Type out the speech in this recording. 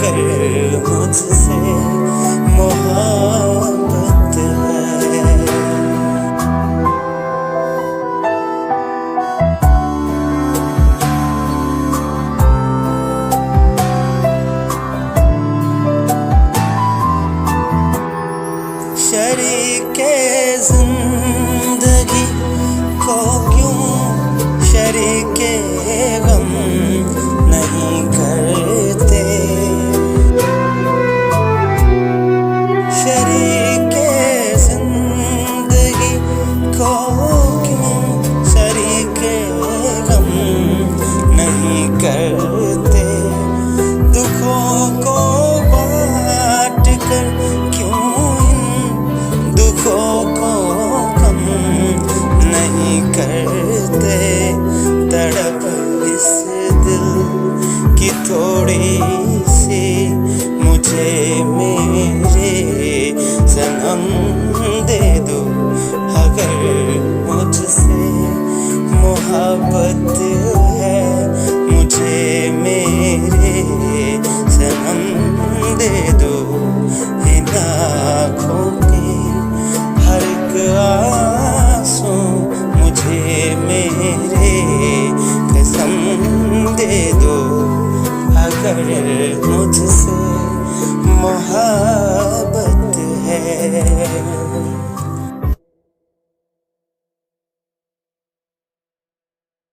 अगर मुझसे मोहब्बत है। शरीके जिंदगी को क्यों शरीके गम नहीं करते। शरीके जिंदगी को क्यों शरीके गम नहीं करते। दुखों को बांट कर क्यों इन दुखों को कम नहीं करते। तड़प इस दिल की थोड़ी सी मुझे मेरे सनम दे दो। अगर मुझसे मोहब्बत है मुझे मेरे सनम दे दो। इन आँखों की हर एक आंसू मुझे मेरे कसम दे दो। अगर मुझसे मोहब्बत